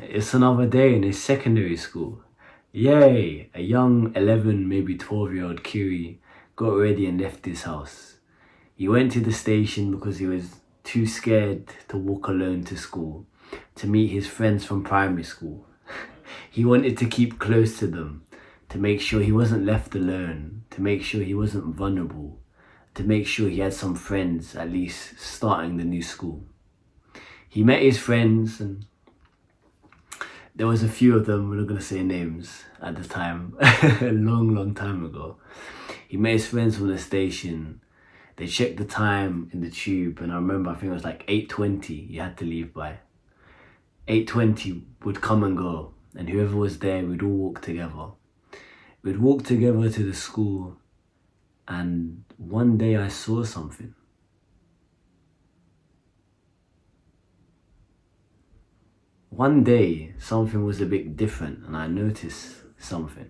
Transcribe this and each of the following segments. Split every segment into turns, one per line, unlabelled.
It's another day in his secondary school. Yay! A young 11, maybe 12-year-old Kiri got ready and left his house. He went to the station because he was too scared to walk alone to school, to meet his friends from primary school. He wanted to keep close to them, to make sure he wasn't left alone, to make sure he wasn't vulnerable, to make sure he had some friends at least starting the new school. He met his friends, and there was a few of them, we're not going to say names at the time, a long time ago. He met his friends from the station. They checked the time in the tube, and I remember, I think it was like 8:20 you had to leave by. 8:20 would come and go, and whoever was there, we'd all walk together. We'd walk together to the school, and one day I saw something. One day, something was a bit different, and I noticed something.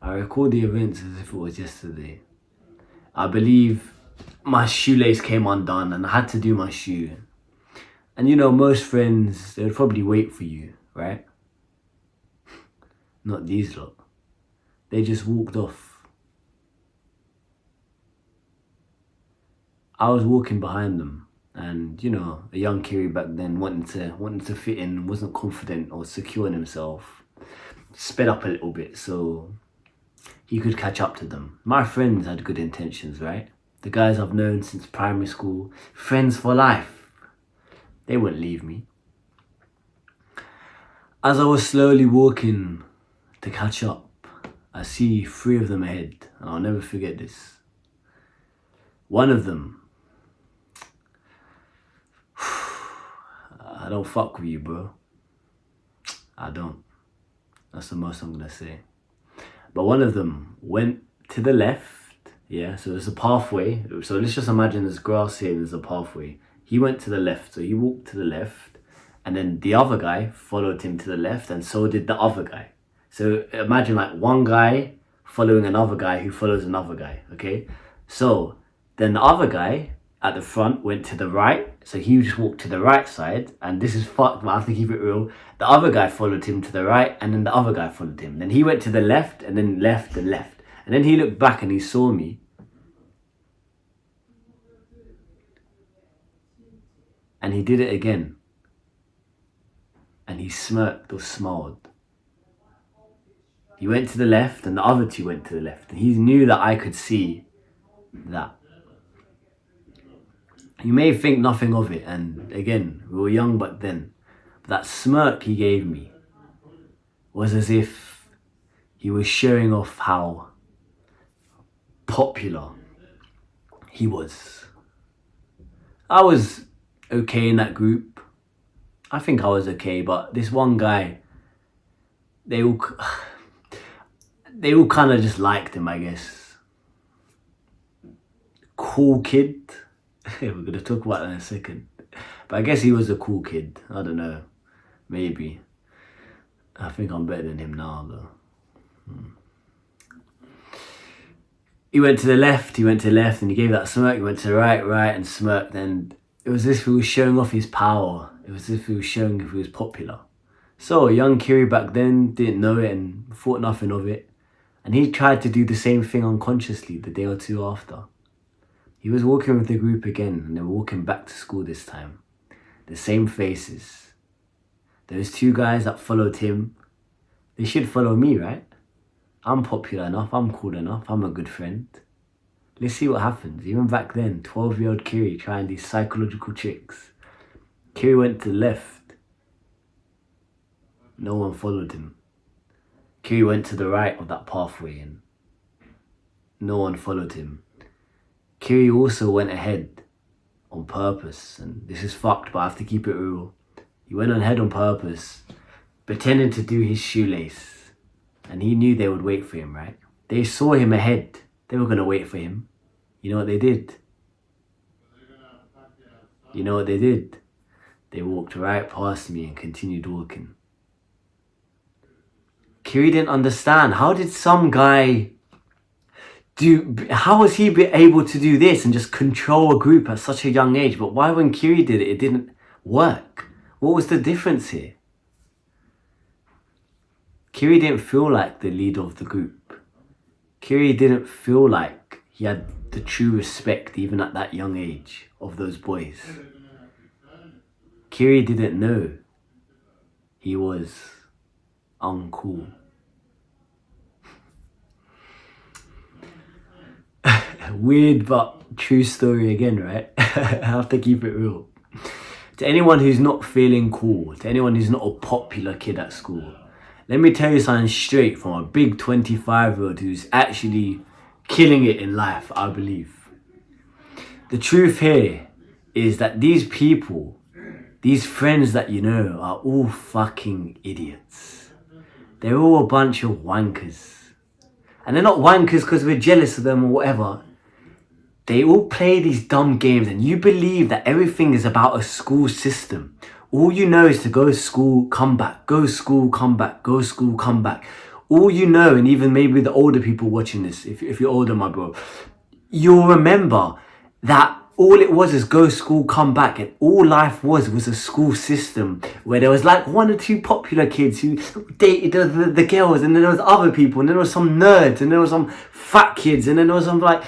I recall the events as if it was yesterday. I believe my shoelace came undone and I had to do my shoe. And you know, most friends, they would probably wait for you, right? Not these lot. They just walked off. I was walking behind them, and you know, a young Kiri back then wanted to fit in, wasn't confident or secure in himself. Sped up a little bit so he could catch up to them. My friends had good intentions, right? The guys I've known since primary school, friends for life. They wouldn't leave me. As I was slowly walking to catch up, I see 3 of them ahead, and I'll never forget this. One of them, I don't fuck with you, bro. I don't. That's the most I'm gonna say. But one of them went to the left, yeah, so there's a pathway. So let's just imagine there's grass here and there's a pathway. He went to the left, so he walked to the left, and then the other guy followed him to the left, and so did the other guy. So imagine like one guy following another guy who follows another guy, okay? So then the other guy at the front went to the right, so he just walked to the right side, and this is fucked, but I have to keep it real. The other guy followed him to the right, and then the other guy followed him. Then he went to the left, and then left and left. And then he looked back and he saw me. And he did it again. And he smirked or smiled. He went to the left, and the other 2 went to the left. And he knew that I could see that. You may think nothing of it, and again, we were young back then. But that smirk he gave me was as if he was showing off how popular he was. I was okay in that group. I think I was okay, but this one guy, they all kind of just liked him, I guess. Cool kid. We're going to talk about that in a second. But I guess he was a cool kid. I don't know. Maybe. I think I'm better than him now, though. He went to the left, and he gave that smirk. He went to the right, and smirked. And it was as if he was showing off his power. It was as if he was showing if he was popular. So, a young Kiri back then didn't know it and thought nothing of it. And he tried to do the same thing unconsciously the day or 2 after. He was walking with the group again, and they were walking back to school this time. The same faces. Those 2 guys that followed him, they should follow me, right? I'm popular enough, I'm cool enough, I'm a good friend. Let's see what happens. Even back then, 12-year-old Kiri trying these psychological tricks. Kiri went to the left. No one followed him. Kiri went to the right of that pathway, and no one followed him. Kiri also went ahead on purpose, and this is fucked, but I have to keep it real. He went ahead on purpose, pretending to do his shoelace, and he knew they would wait for him, right? They saw him ahead. They were going to wait for him. You know what they did? You know what they did? They walked right past me and continued walking. Kiri didn't understand. How did some guy how was he able to do this and just control a group at such a young age? But why when Kiri did it, work. What was the difference here? Kiri didn't feel like the leader of the group. Kiri didn't feel like he had the true respect, even at that young age, of those boys. Kiri didn't know he was uncool. Weird but true story again, right? I have to keep it real. To anyone who's not feeling cool, to anyone who's not a popular kid at school, let me tell you something straight from a big 25-year-old who's actually killing it in life, I believe. The truth here is that these people, these friends that you know, are all fucking idiots. They're all a bunch of wankers. And they're not wankers because we're jealous of them or whatever. They all play these dumb games and you believe that everything is about a school system. All you know is to go to school, come back, go to school, come back, go to school, come back. All you know, and even maybe the older people watching this, if you're older, my bro, you'll remember that all it was is go to school, come back. And all life was a school system where there was like one or two popular kids who dated the girls, and then there was other people, and then there was some nerds, and there was some fat kids, and then there was some like,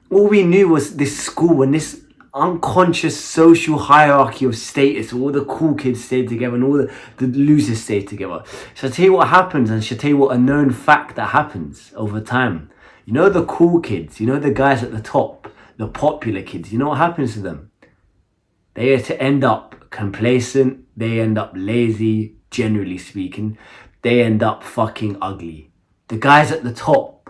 all we knew was this school and this unconscious social hierarchy of status. All the cool kids stayed together and all the losers stayed together. So I'll tell you what happens, and I'll tell you what a known fact that happens over time. You know the cool kids, you know the guys at the top, the popular kids, you know what happens to them? They end up complacent, they end up lazy, generally speaking. They end up fucking ugly. The guys at the top,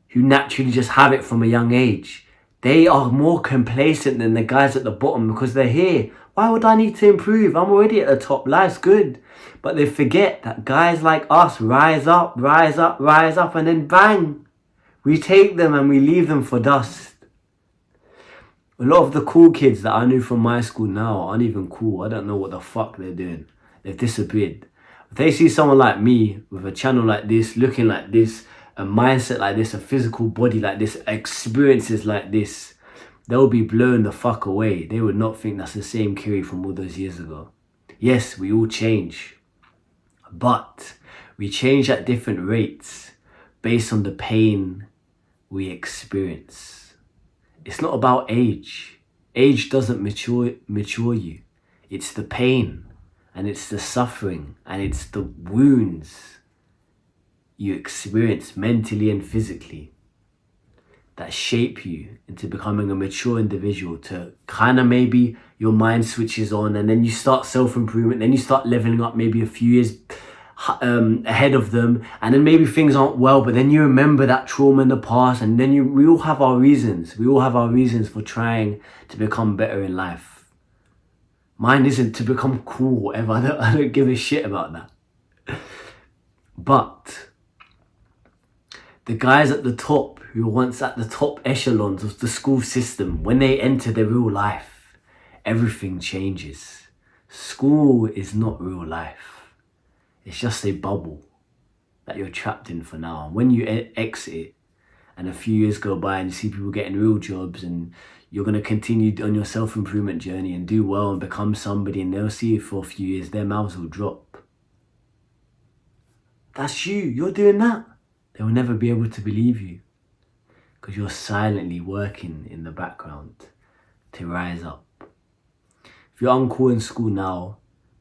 who naturally just have it from a young age, they are more complacent than the guys at the bottom because they're here. Why would I need to improve? I'm already at the top. Life's good. But they forget that guys like us rise up, and then bang, we take them and we leave them for dust. A lot of the cool kids that I knew from my school now aren't even cool. I don't know what the fuck they're doing. They've disappeared. If they see someone like me with a channel like this, looking like this, a mindset like this, a physical body like this, experiences like this, they'll be blown the fuck away. They would not think that's the same Kiri from all those years ago. Yes, we all change, but we change at different rates based on the pain we experience. It's not about age. Age doesn't mature you. It's the pain, and it's the suffering, and it's the wounds you experience mentally and physically that shape you into becoming a mature individual, to kind of maybe your mind switches on and then you start self-improvement, then you start leveling up maybe a few years ahead of them, and then maybe things aren't well, but then you remember that trauma in the past, and then we all have our reasons. We all have our reasons for trying to become better in life. Mine isn't to become cool or whatever. I don't give a shit about that. But the guys at the top, who were once at the top echelons of the school system, when they enter their real life, everything changes. School is not real life. It's just a bubble that you're trapped in for now. And when you exit it, and a few years go by and you see people getting real jobs, and you're going to continue on your self-improvement journey and do well and become somebody, and they'll see you for a few years, their mouths will drop. That's you. You're doing that. They will never be able to believe you because you're silently working in the background to rise up. If you're uncool in school now,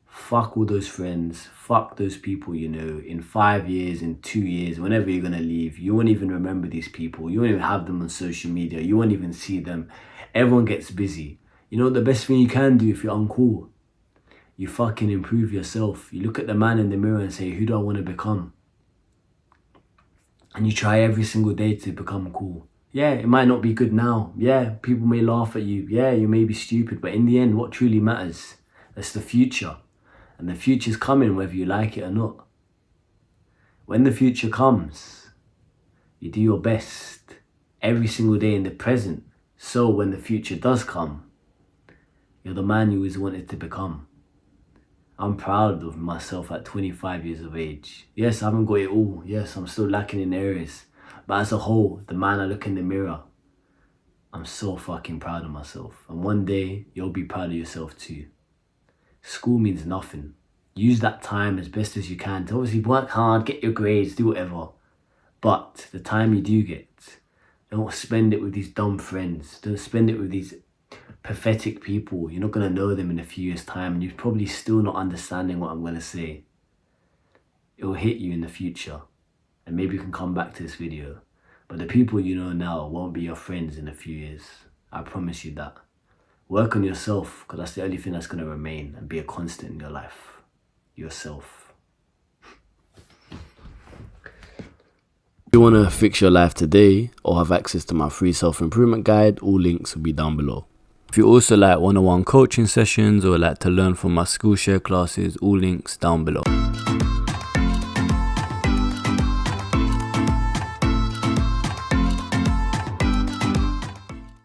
fuck all those friends, fuck those people you know. In 5 years, in 2 years, whenever you're going to leave, you won't even remember these people. You won't even have them on social media. You won't even see them. Everyone gets busy. You know what the best thing you can do if you're uncool? You fucking improve yourself. You look at the man in the mirror and say, who do I want to become? And you try every single day to become cool. Yeah, it might not be good now. Yeah, people may laugh at you. Yeah, you may be stupid. But in the end, what truly matters, that's the future. And the future's coming whether you like it or not. When the future comes, you do your best every single day in the present. So when the future does come, you're the man you always wanted to become. I'm proud of myself at 25 years of age. Yes, I haven't got it all. Yes, I'm still lacking in areas. But as a whole, the man I look in the mirror, I'm so fucking proud of myself. And one day, you'll be proud of yourself too. School means nothing. Use that time as best as you can to obviously work hard, get your grades, do whatever. But the time you do get, don't spend it with these dumb friends. Don't spend it with these pathetic people. You're not going to know them in a few years' time, and you're probably still not understanding what I'm going to say. It will hit you in the future, and maybe you can come back to this video. But the people you know now won't be your friends in a few years. I promise you that. Work on yourself, because that's the only thing that's going to remain and be a constant in your life. Yourself. If you want to fix your life today or have access to my free self-improvement guide, all links will be down below. If you also like one-on-one coaching sessions or like to learn from my Skool share classes, all links down below.